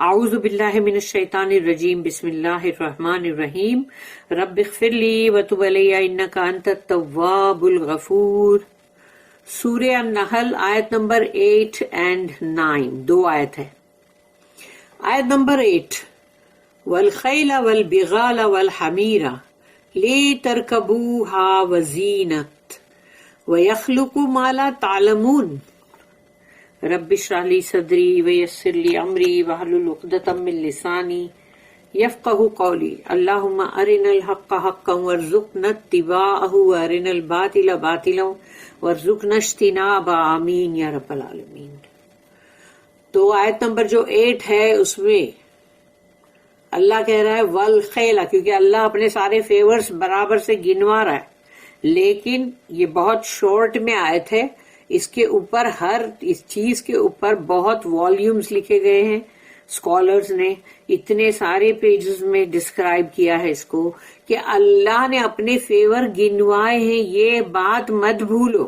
اعوذ باللہ من الشیطان الرجیم بسم اللہ الرحمن الرحیم رب اغفر لی وتب علی انک انت التواب الغفور. سورہ النحل آیت نمبر 8 and 9 دو آیت ہے. آیت نمبر 8 والخیل والبغال والحمیر لترکبوها وزینت ویخلق ما لا تعلمون رب اشرح لی صدری ویسر لی امری واحلل عقدۃ من لسانی یفقہوا قولی. اللہم ارنا الحق حقا وارزقنا اتباعہ وارنا الباطل باطلا وارزقنا اجتنابہ آمین یا رب العالمین. تو آیت نمبر جو 8 ہے اس میں اللہ کہہ رہا ہے والخیل، کیونکہ اللہ اپنے سارے فیورز برابر سے گنوا رہا ہے، لیکن یہ بہت شارٹ میں آیت ہے. اس کے اوپر ہر اس چیز کے اوپر بہت والیومز لکھے گئے ہیں. اسکالرز نے اتنے سارے پیجز میں ڈسکرائب کیا ہے اس کو کہ اللہ نے اپنے فیور گنوائے ہیں. یہ بات مت بھولو،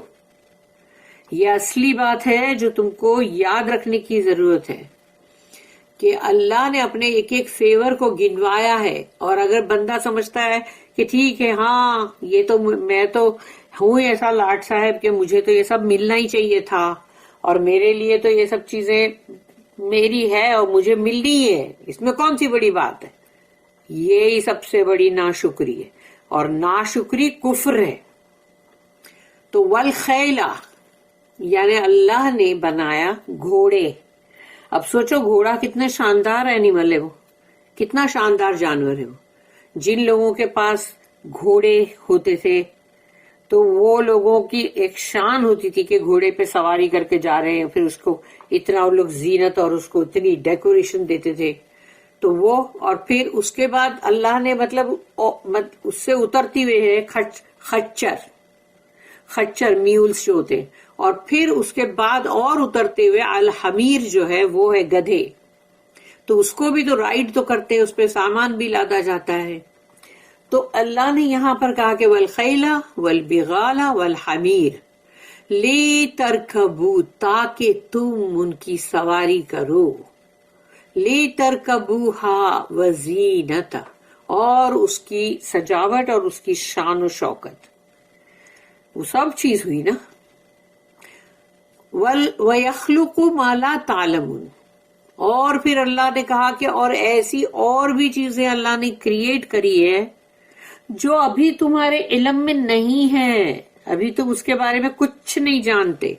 یہ اصلی بات ہے جو تم کو یاد رکھنے کی ضرورت ہے کہ اللہ نے اپنے ایک ایک فیور کو گنوایا ہے. اور اگر بندہ سمجھتا ہے کہ ٹھیک ہے ہاں یہ تو میں تو ہوں ایسا لاٹ صاحب کہ مجھے تو یہ سب ملنا ہی چاہیے تھا اور میرے لیے تو یہ سب چیزیں میری ہے اور مجھے ملنی ہے، اس میں کون سی بڑی بات ہے. یہی سب سے بڑی ناشکری ہے، اور ناشکری کفر ہے. تو والخیلہ یعنی اللہ نے بنایا گھوڑے. اب سوچو گھوڑا کتنے شاندار اینیمل ہے، وہ کتنا شاندار جانور ہے. وہ جن لوگوں کے پاس گھوڑے ہوتے تھے تو وہ لوگوں کی ایک شان ہوتی تھی کہ گھوڑے پہ سواری کر کے جا رہے ہیں، پھر اس کو اتنا وہ لوگ زینت اور اس کو اتنی ڈیکوریشن دیتے تھے. تو وہ اور پھر اس کے بعد اللہ نے مطلب اس سے اترتی ہوئے ہے خچر میولز جو ہوتے ہیں، اور پھر اس کے بعد اور اترتے ہوئے الحمیر جو ہے وہ ہے گدھے. تو اس کو بھی تو رائڈ تو کرتے ہیں، اس پہ سامان بھی لادا جاتا ہے. تو اللہ نے یہاں پر کہا کہ والخیل والبغال والحمیر لترکبوا تاکہ تم ان کی سواری کرو، لترکبوها وزینت اور اس کی سجاوٹ اور اس کی شان و شوکت، وہ سب چیز ہوئی نا. وَيَخْلُقُ مَا لَا تَعْلَمُونَ اور پھر اللہ نے کہا کہ اور ایسی اور بھی چیزیں اللہ نے کریٹ کری ہے جو ابھی تمہارے علم میں نہیں ہے، ابھی تم اس کے بارے میں کچھ نہیں جانتے.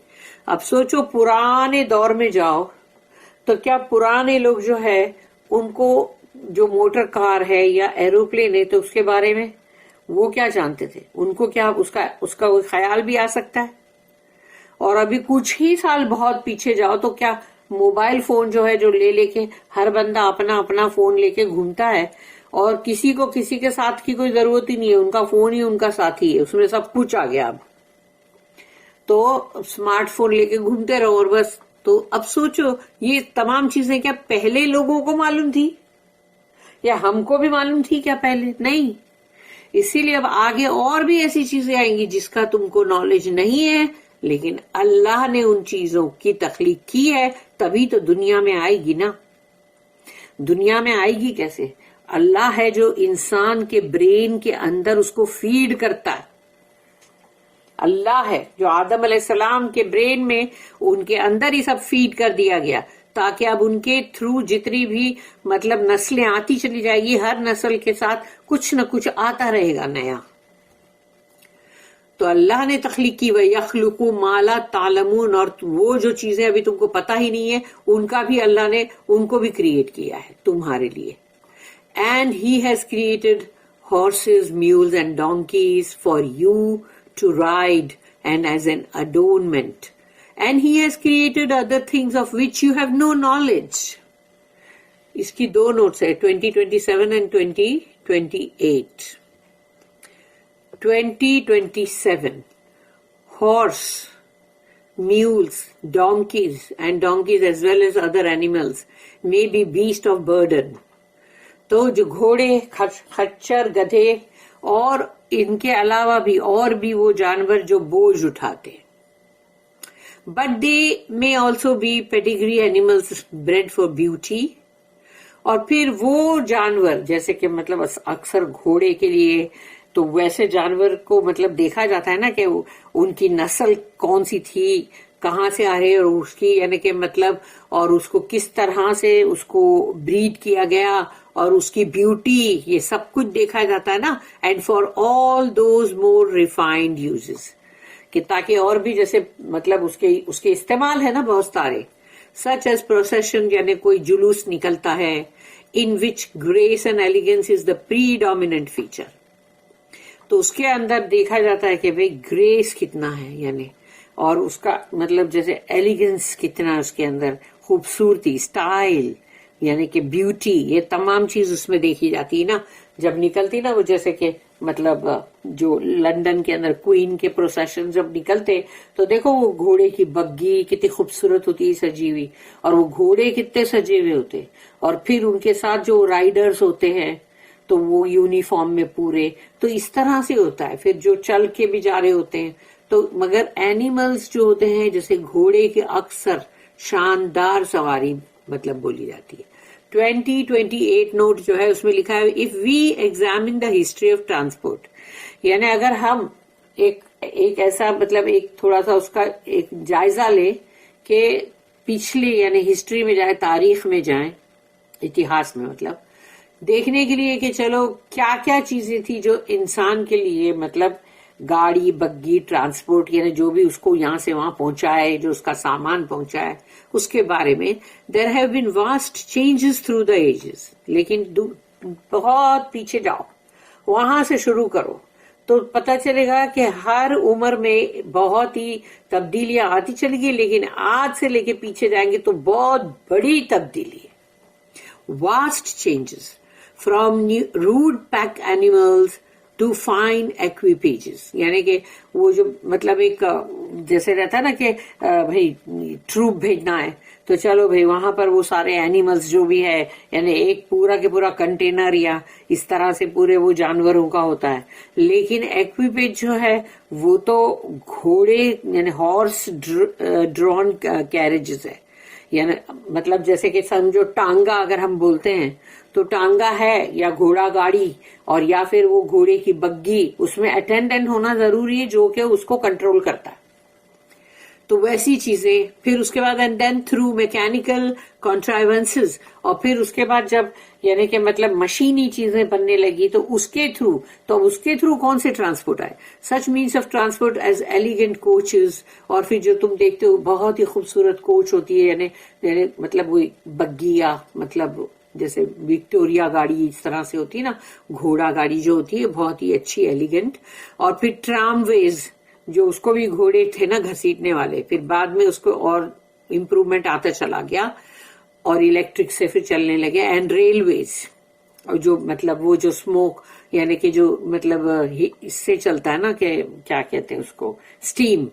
اب سوچو پرانے دور میں جاؤ تو کیا پرانے لوگ جو ہے ان کو جو موٹر کار ہے یا ایروپلین ہے تو اس کے بارے میں وہ کیا جانتے تھے؟ ان کو کیا اس کا کوئی خیال بھی آ سکتا ہے؟ اور ابھی کچھ ہی سال بہت پیچھے جاؤ تو کیا موبائل فون جو ہے جو لے کے ہر بندہ اپنا اپنا فون لے کے گھومتا ہے، اور کسی کو کسی کے ساتھ کی کوئی ضرورت ہی نہیں ہے، ان کا فون ہی ان کا ساتھی ہے، اس میں سب کچھ آ گیا. اب تو اسمارٹ فون لے کے گھومتے رہو اور بس. تو اب سوچو یہ تمام چیزیں کیا پہلے لوگوں کو معلوم تھی یا ہم کو بھی معلوم تھی کیا پہلے؟ نہیں. اسی لیے اب آگے اور بھی ایسی چیزیں آئیں گی جس کا تم کو نالج نہیں ہے، لیکن اللہ نے ان چیزوں کی تخلیق کی ہے تبھی تو دنیا میں آئے گی نا. دنیا میں آئے گی کیسے؟ اللہ ہے جو انسان کے برین کے اندر اس کو فیڈ کرتا ہے. اللہ ہے جو آدم علیہ السلام کے برین میں ان کے اندر ہی سب فیڈ کر دیا گیا تاکہ اب ان کے تھرو جتنی بھی مطلب نسلیں آتی چلی جائے گی، ہر نسل کے ساتھ کچھ نہ کچھ آتا رہے گا نیا. تو اللہ نے تخلیق کی وَيَخْلُقُ مَا لَا تَعْلَمُونَ اور وہ جو چیزیں ابھی تم کو پتہ ہی نہیں ہے ان کا بھی اللہ نے ان کو بھی کریٹ کیا ہے تمہارے لیے. And he has created horses, mules and donkeys for you to ride and as an adornment. And he has created other things of which you have no knowledge. اس کی دو نوٹس ہے 2027 and 2028. 2027 horse, mules, donkeys as well as other animals may be beast of burden. تو جو گھوڑے، خچر، گدھے اور ان کے علاوہ بھی اور بھی وہ جانور جو بوجھ اٹھاتے. But they may also be pedigree animals bred for beauty اور پھر وہ جانور جیسے کہ مطلب اکثر گھوڑے کے لیے تو ویسے جانور کو مطلب دیکھا جاتا ہے نا کہ ان کی نسل کون سی تھی، کہاں سے آ رہے، اور اس کی یعنی کہ مطلب اور اس کو کس طرح سے اس کو بریڈ کیا گیا اور اس کی بیوٹی، یہ سب کچھ دیکھا جاتا ہے نا. And for all those more refined uses, کہ تاکہ اور بھی جیسے مطلب اس کے استعمال ہے نا بہت سارے، سچ ایز پروسیشن یعنی کوئی جلوس نکلتا ہے، ان وچ grace and elegance is the predominant feature. تو اس کے اندر دیکھا جاتا ہے کہ بھئی گریس کتنا ہے، یعنی اور اس کا مطلب جیسے ایلیگنس کتنا، اس کے اندر خوبصورتی، سٹائل یعنی کہ بیوٹی، یہ تمام چیز اس میں دیکھی جاتی ہے نا. جب نکلتی نا وہ جیسے کہ مطلب جو لندن کے اندر کوئین کے پروسیشن جب نکلتے تو دیکھو وہ گھوڑے کی بگی کتنی خوبصورت ہوتی سجی ہوئی، اور وہ گھوڑے کتنے سجے ہوئے ہوتے، اور پھر ان کے ساتھ جو رائڈرز ہوتے ہیں تو وہ یونیفارم میں پورے. تو اس طرح سے ہوتا ہے. پھر جو چل کے بھی جا رہے ہوتے ہیں تو مگر اینیملز جو ہوتے ہیں جیسے گھوڑے کے اکثر شاندار سواری مطلب بولی جاتی ہے. 2028 نوٹ جو ہے اس میں لکھا ہے if we examine the history of transport، یعنی اگر ہم ایک ایسا مطلب ایک تھوڑا سا اس کا ایک جائزہ لے کہ پچھلے یعنی ہسٹری میں جائیں، تاریخ میں جائیں، اتہاس میں مطلب دیکھنے کے لیے کہ چلو کیا کیا چیزیں تھی جو انسان کے لیے مطلب گاڑی بگی ٹرانسپورٹ یعنی جو بھی اس کو یہاں سے وہاں پہنچائے، جو اس کا سامان پہنچائے، اس کے بارے میں there have been vast changes through the ages. لیکن بہت پیچھے جاؤ، وہاں سے شروع کرو تو پتہ چلے گا کہ ہر عمر میں بہت ہی تبدیلیاں آتی چلی گئی. لیکن آج سے لے کے پیچھے جائیں گے تو بہت بڑی تبدیلی ہے. Vast changes from road pack animals to fine equipages, یعنی کہ وہ جو مطلب ایک جیسے رہتا ہے نا کہ بھائی ٹروپ بھیجنا ہے تو چلو بھائی وہاں پر وہ سارے اینیملز جو بھی ہے یعنی ایک پورا کے پورا کنٹینر یا اس طرح سے پورے وہ جانوروں کا ہوتا ہے. لیکن ایکویپیج جو ہے وہ تو گھوڑے یعنی ہارس ڈرون کیریجز ہے. یعنی مطلب جیسے کہ سمجھو ٹانگا اگر ہم بولتے ہیں تو ٹانگا ہے یا گھوڑا گاڑی اور یا پھر وہ گھوڑے کی بگی، اس میں اٹینڈنٹ ہونا ضروری ہے جو کہ اس کو کنٹرول کرتا ہے. تو ویسی چیزیں پھر اس کے بعد اینڈ دین تھرو میکینیکل کنٹرائیونسز، اور پھر اس کے بعد جب یعنی کہ مطلب مشینی چیزیں بننے لگی تو اس کے تھرو کون سے ٹرانسپورٹ آئے. Such means of transport as elegant coaches, اور پھر جو تم دیکھتے ہو بہت ہی خوبصورت کوچ ہوتی ہے یعنی مطلب وہ بگی یا مطلب جیسے وکٹوریا گاڑی اس طرح سے ہوتی ہے نا، گھوڑا گاڑی جو ہوتی ہے بہت ہی اچھی ایلیگنٹ. اور پھر ٹرام ویز جو اس کو بھی گھوڑے تھے نا گھسیٹنے والے، پھر بعد میں اس کو اور امپروومنٹ آتا چلا گیا اور الیکٹرک سے پھر چلنے لگے. اینڈ ریلویز، اور جو مطلب وہ جو اسموک یعنی کہ جو مطلب اس سے چلتا ہے نا کہ کیا کہتے ہیں اس کو، اسٹیم،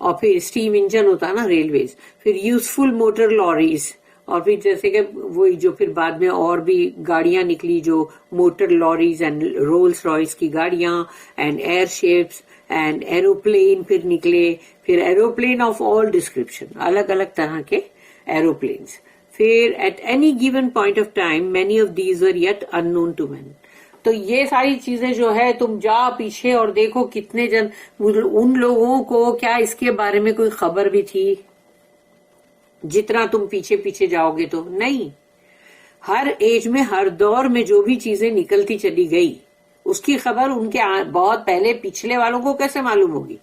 اور پھر اسٹیم انجن ہوتا ہے نا ریلویز. پھر یوزفل موٹر لوریز، اور پھر جیسے کہ وہی جو پھر بعد میں اور بھی گاڑیاں نکلی جو motor lorries and Rolls Royce کی گاڑیاں and air ships and aeroplane پھر نکلے. پھر ایروپلین آف آل ڈسکرپشن، الگ الگ طرح کے ایروپلینس. پھر at any given point of time many of these were yet unknown to man مین. تو یہ ساری چیزیں جو ہے تم جا پیچھے اور دیکھو کتنے ان لوگوں کو کیا اس کے بارے میں کوئی خبر بھی تھی؟ جتنا تم پیچھے پیچھے جاؤ گے تو نہیں. ہر ایج میں ہر دور میں جو بھی چیزیں نکلتی چلی گئی اس کی خبر ان کے بہت پہلے پچھلے والوں کو کیسے معلوم ہوگی.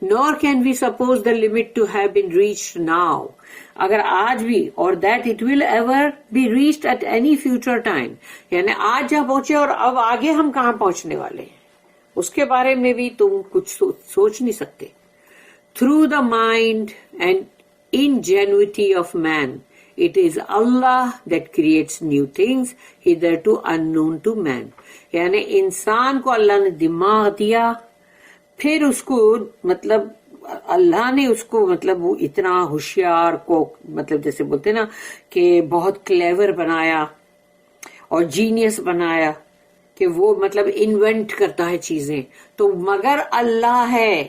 nor can we suppose the limit to have been reached now، اگر آج بھی، اور that it will ever be reached at any future time، یعنی آج جہاں پہنچے اور اب آگے ہم کہاں پہنچنے والے ہیں اس کے بارے میں بھی تم کچھ سوچ نہیں سکتے. through the mind and ingenuity of man it is Allah that creates new things hitherto unknown to man. یعنی انسان کو اللہ نے دماغ دیا، پھر اس کو مطلب اللہ نے اس کو مطلب وہ اتنا ہوشیار کو مطلب جیسے بولتے نا کہ بہت کلیور بنایا اور جینیس بنایا کہ وہ مطلب انوینٹ کرتا ہے چیزیں. تو مگر اللہ ہے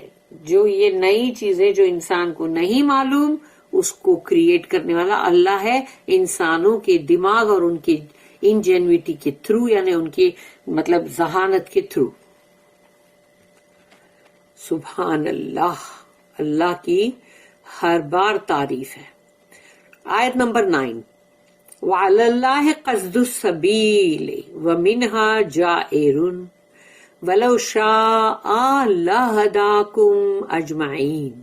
جو یہ نئی چیزیں جو انسان کو نہیں معلوم اس کو کریٹ کرنے والا اللہ ہے. انسانوں کے دماغ اور ان کے انجینوٹی کے تھرو، یعنی ان کے مطلب ذہانت کے تھرو. سبحان اللہ، اللہ کی ہر بار تعریف ہے. آیت نمبر 9، وَعَلَى اللَّهِ قَصْدُ السَّبِيلِ وَمِنْهَا جَائِرٌ وَلَوْ شَاءَ لَهَدَاكُمْ أَجْمَعِينَ.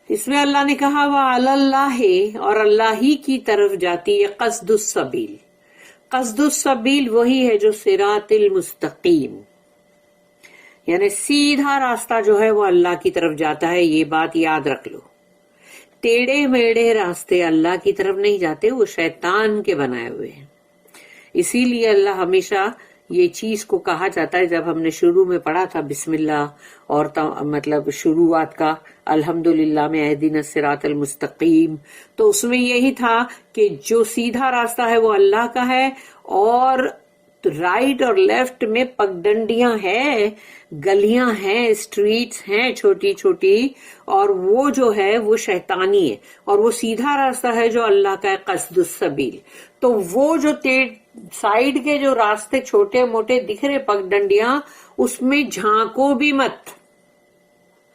اس میں اللہ نے کہا وَعَلَى اللَّهِ، اور اللہ ہی کی طرف جاتی ہے قصد السبیل. قصد السبیل وہی ہے جو صراط المستقیم، یعنی سیدھا راستہ جو ہے وہ اللہ کی طرف جاتا ہے. یہ بات یاد رکھ لو، ٹیڑے میڑے راستے اللہ کی طرف نہیں جاتے، وہ شیطان کے بنائے ہوئے ہیں. اسی لیے اللہ ہمیشہ یہ چیز کو کہا جاتا ہے، جب ہم نے شروع میں پڑھا تھا بسم اللہ اور مطلب شروعات کا الحمدللہ میں اہدنا الصراط المستقیم، تو اس میں یہی تھا کہ جو سیدھا راستہ ہے وہ اللہ کا ہے، اور رائٹ اور لیفٹ میں پگڈنڈیاں ہیں، گلیاں ہیں، اسٹریٹس ہیں چھوٹی چھوٹی، اور وہ جو ہے وہ شیطانی ہے، اور وہ سیدھا راستہ ہے جو اللہ کا ہے قصد السبیل. تو وہ جو سائیڈ کے جو راستے چھوٹے موٹے دکھ رہے پگڈنڈیاں، اس میں جھانکو بھی مت،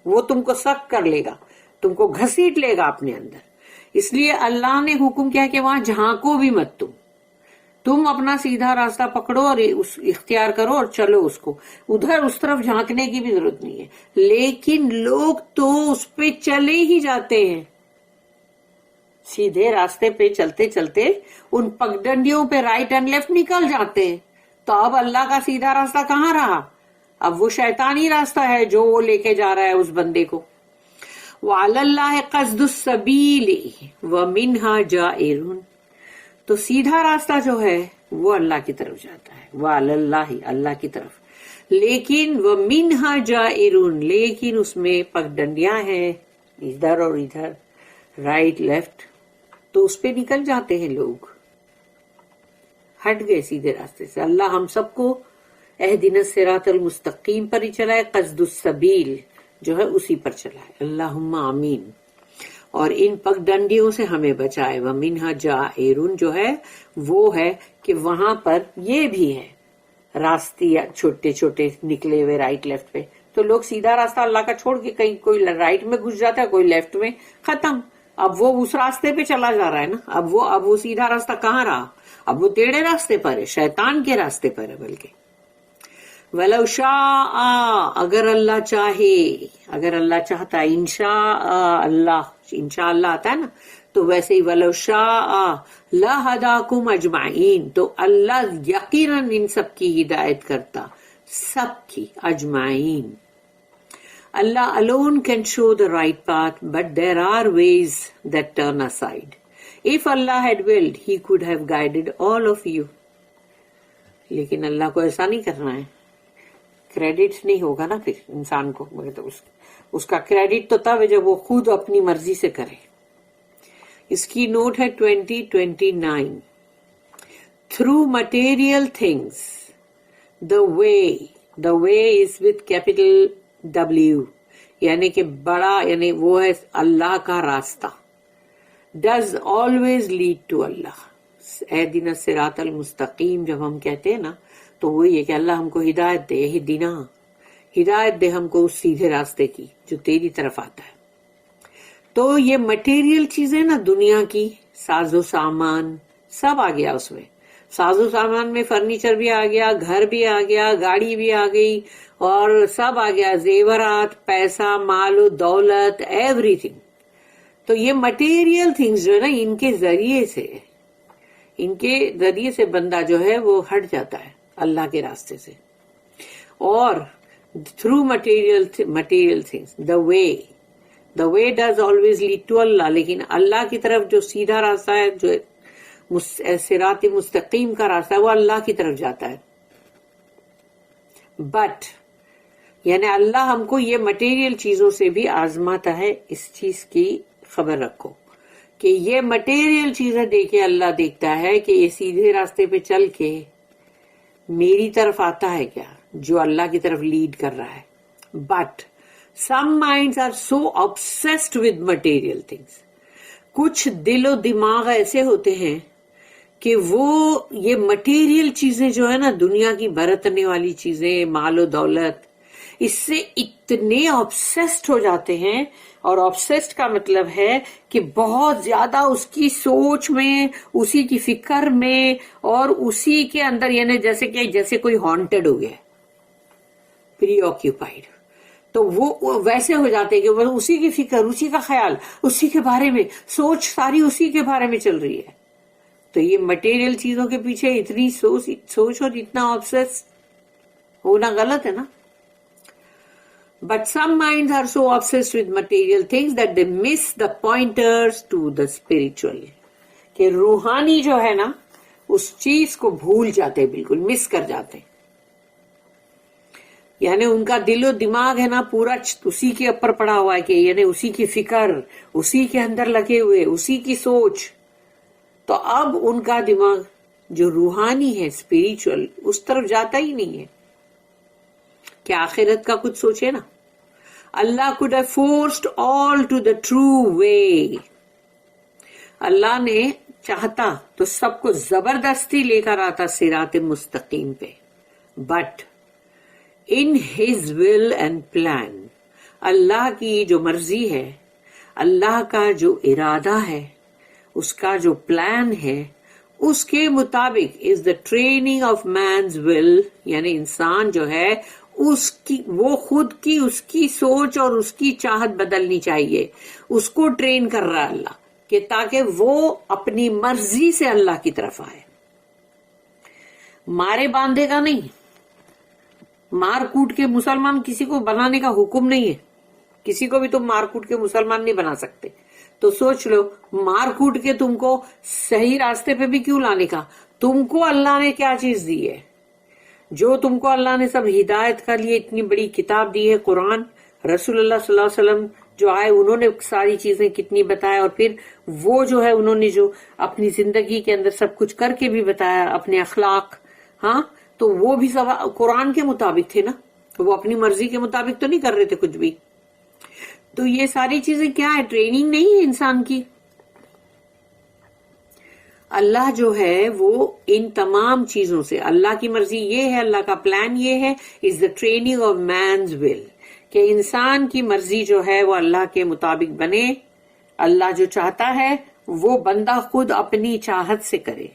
وہ تم کو سخت کر لے گا، تم کو گھسیٹ لے گا اپنے اندر. اس لیے اللہ نے حکم کیا کہ وہاں جھانکو بھی مت، تم اپنا سیدھا راستہ پکڑو اور اختیار کرو اور چلو اس کو. ادھر اس طرف جھانکنے کی بھی ضرورت نہیں ہے. لیکن لوگ تو اس پہ چلے ہی جاتے ہیں، سیدھے راستے پہ چلتے چلتے ان پگڈنڈیوں پہ رائٹ اینڈ لیفٹ نکل جاتے ہیں. تو اب اللہ کا سیدھا راستہ کہاں رہا؟ اب وہ شیطانی راستہ ہے جو وہ لے کے جا رہا ہے اس بندے کو. وَعَلَى اللَّهِ قَصْدُ السَّبِيلِ وَمِنْهَا جَائِرٌ. تو سیدھا راستہ جو ہے وہ اللہ کی طرف جاتا ہے، وَعَلَى اللَّهِ، اللہ کی طرف. لیکن وَمِنْهَا جَائِرٌ، لیکن اس میں پگڈنڈیاں ہیں ادھر اور ادھر، رائٹ لیفٹ، تو اس پہ نکل جاتے ہیں لوگ، ہٹ گئے سیدھے راستے سے. اللہ ہم سب کو اہدنا الصراط المستقیم پر ہی چلائے، قصد السبیل جو ہے اسی پر چلائے. اللہم آمین. اور ان پگڈنڈیوں سے ہمیں بچائے. وَمِنْهَا جَائِرٌ جو ہے وہ ہے کہ وہاں پر یہ بھی ہے راستے چھوٹے چھوٹے نکلے ہوئے رائٹ لیفٹ پہ، تو لوگ سیدھا راستہ اللہ کا چھوڑ کے کہیں کوئی رائٹ میں گھس جاتا ہے، کوئی لیفٹ میں، ختم. اب وہ اس راستے پہ چلا جا رہا ہے نا. اب وہ سیدھا راستہ کہاں رہا؟ اب وہ ٹیڑھے راستے پر ہے، شیطان کے راستے پر ہے. بلکہ وَلَوْ شَاءَ، اگر اللہ چاہے، اگر اللہ چاہتا ہے، انشاء اللہ، انشاءاللہ آتا ہے نا، تو ویسے ہی وَلَوْ شَاءَ لَهَدَاكُمْ أَجْمَعِينَ، تو اللہ یقیناً ان سب کی ہدایت کرتا، سب کی، اجمعین. Allah alone can show the right path, but there are ways that turn aside. If Allah had willed, He could have guided all of you. لیکن اللہ کو ایسا نہیں کرنا ہے. کریڈٹ نہیں ہوگا نا پھر انسان کو، مگر تو اس کا کریڈٹ تو تب ہے جب وہ خود اپنی مرضی سے کرے. اس کی نوٹ ہے 2029. Through material things, the way is with capital W، یعنی کہ بڑا، یعنی وہ ہے اللہ کا راستہ. does always lead to اللہ. اہدنا الصراط المستقیم جب ہم کہتے ہیں نا، تو وہ یہ کہ اللہ ہم کو ہدایت دے، اہدنا، ہدایت دے ہم کو اس سیدھے راستے کی جو تیری طرف آتا ہے. تو یہ مٹیریل چیزیں نا، دنیا کی ساز و سامان سب آ گیا اس میں. ساز و سامان میں فرنیچر بھی آ گیا، گھر بھی آ گیا، گاڑی بھی آ گئی، اور سب آ گیا، زیورات، پیسہ، مال و دولت، ایوری تھنگ. تو یہ مٹیریل تھنگز جو ہے نا، ان کے ذریعے سے بندہ جو ہے وہ ہٹ جاتا ہے اللہ کے راستے سے. اور through material things the way does always lead to Allah. لیکن اللہ کی طرف جو سیدھا راستہ ہے، جو صراط مستقیم کا راستہ ہے، وہ اللہ کی طرف جاتا ہے. بٹ یعنی اللہ ہم کو یہ مٹیریل چیزوں سے بھی آزماتا ہے. اس چیز کی خبر رکھو کہ یہ مٹیریل چیزیں دیکھے اللہ دیکھتا ہے کہ یہ سیدھے راستے پہ چل کے میری طرف آتا ہے کیا، جو اللہ کی طرف لیڈ کر رہا ہے. But some minds are so obsessed with material things. کچھ دل و دماغ ایسے ہوتے ہیں کہ وہ یہ مٹیریل چیزیں جو ہے نا، دنیا کی برتنے والی چیزیں، مال و دولت، اس سے اتنے آبسیسڈ ہو جاتے ہیں. اور آبسیسڈ کا مطلب ہے کہ بہت زیادہ اس کی سوچ میں، اسی کی فکر میں، اور اسی کے اندر، یعنی جیسے کوئی ہانٹیڈ ہو گیا، پری آکیوپائڈ. تو وہ ویسے ہو جاتے ہیں کہ وہ اسی کی فکر، اسی کا خیال، اسی کے بارے میں سوچ، ساری اسی کے بارے میں چل رہی ہے. تو یہ مٹیریل چیزوں کے پیچھے اتنی سوچ اور اتنا آبسیس ہونا غلط ہے نا. But some minds are so obsessed with material things that they miss the pointers to the spiritual. کہ روحانی جو ہے نا، اس چیز کو بھول جاتے، بالکل مس کر جاتے. یعنی ان کا دل و دماغ ہے نا پورا اسی کے اوپر پڑا ہوا ہے، کہ یعنی اسی کی فکر، اسی کے اندر لگے ہوئے، اسی کی سوچ. تو اب ان کا دماغ جو روحانی ہے، اسپریچول، اس طرف جاتا ہی نہیں ہے کہ آخرت کا کچھ سوچے نا. اللہ could have forced all to the true way. اللہ نے چاہتا تو سب کو زبردستی لے کر آتا صراط مستقیم پہ. But in his will and plan، اللہ کی جو مرضی ہے، اللہ کا جو ارادہ ہے، اس کا جو پلان ہے، اس کے مطابق is the training of man's will، یعنی انسان جو ہے اس کی، وہ خود کی، اس کی سوچ اور اس کی چاہت بدلنی چاہیے. اس کو ٹرین کر رہا ہے اللہ، کہ تاکہ وہ اپنی مرضی سے اللہ کی طرف آئے. مارے باندھے کا نہیں، مار کوٹ کے مسلمان کسی کو بنانے کا حکم نہیں ہے. کسی کو بھی تم مار کوٹ کے مسلمان نہیں بنا سکتے. تو سوچ لو، مار کوٹ کے تم کو صحیح راستے پہ بھی کیوں لانے کا؟ تم کو اللہ نے کیا چیز دی ہے؟ جو تم کو اللہ نے سب ہدایت کا لیے اتنی بڑی کتاب دی ہے، قرآن. رسول اللہ صلی اللہ علیہ وسلم جو آئے، انہوں نے ساری چیزیں کتنی بتایا، اور پھر وہ جو ہے انہوں نے جو اپنی زندگی کے اندر سب کچھ کر کے بھی بتایا، اپنے اخلاق. ہاں، تو وہ بھی سب قرآن کے مطابق تھے نا، وہ اپنی مرضی کے مطابق تو نہیں کر رہے تھے کچھ بھی. تو یہ ساری چیزیں کیا ہے؟ ٹریننگ نہیں ہے انسان کی. اللہ جو ہے وہ ان تمام چیزوں سے، اللہ کی مرضی یہ ہے، اللہ کا پلان یہ ہے، از دا ٹریننگ آف مینز ول، کہ انسان کی مرضی جو ہے وہ اللہ کے مطابق بنے. اللہ جو چاہتا ہے وہ بندہ خود اپنی چاہت سے کرے،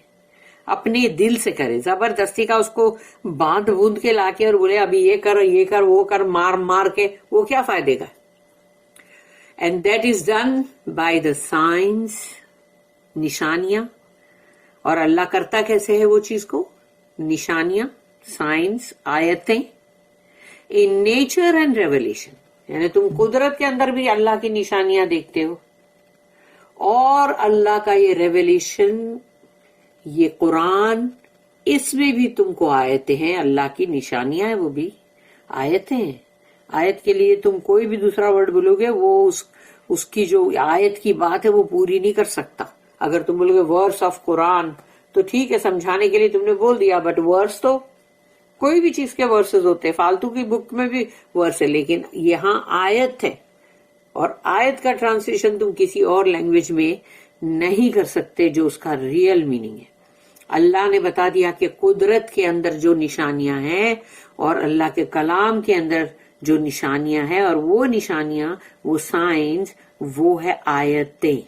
اپنے دل سے کرے. زبردستی کا اس کو باندھ بوند کے لا کے اور بولے ابھی یہ کر، یہ کر، وہ کر، مار مار کے، وہ کیا فائدے کا؟ And that is done by the science, نشانیاں. اور اللہ کرتا کیسے ہے وہ چیز کو؟ نشانیاں، سائنس، آیتیں، ان نیچر اینڈ ریولیشن. یعنی تم قدرت کے اندر بھی اللہ کی نشانیاں دیکھتے ہو، اور اللہ کا یہ ریولیشن، یہ قرآن، اس میں بھی تم کو آیتیں ہیں، اللہ کی نشانیاں ہیں، وہ بھی آیتیں ہیں. آیت کے لیے تم کوئی بھی دوسرا ورڈ بولو گے، وہ اس کی جو آیت کی بات ہے وہ پوری نہیں کر سکتا. اگر تم بولو گے ورس آف قرآن تو ٹھیک ہے، سمجھانے کے لیے تم نے بول دیا، بٹ ورس تو کوئی بھی چیز کے ورسز ہوتے ہیں، فالتو کی بک میں بھی ورس ہے، لیکن یہاں آیت ہے. اور آیت کا ٹرانسلیشن تم کسی اور لینگویج میں نہیں کر سکتے جو اس کا ریئل میننگ ہے. اللہ نے بتا دیا کہ قدرت کے اندر جو نشانیاں ہیں اور اللہ کے کلام کے اندر جو نشانیاں ہیں، اور وہ نشانیاں، وہ سائنس، وہ ہے آیتیں.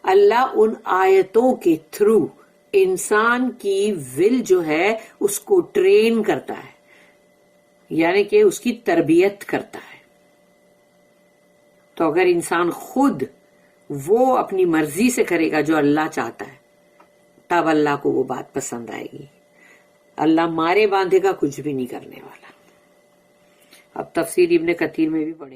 اللہ ان آیتوں کے تھرو انسان کی ول جو ہے اس کو ٹرین کرتا ہے، یعنی کہ اس کی تربیت کرتا ہے. تو اگر انسان خود وہ اپنی مرضی سے کرے گا جو اللہ چاہتا ہے، تب اللہ کو وہ بات پسند آئے گی. اللہ مارے باندھے کا کچھ بھی نہیں کرنے والا. اب تفسیر ابن کثیر میں بھی پڑھیں.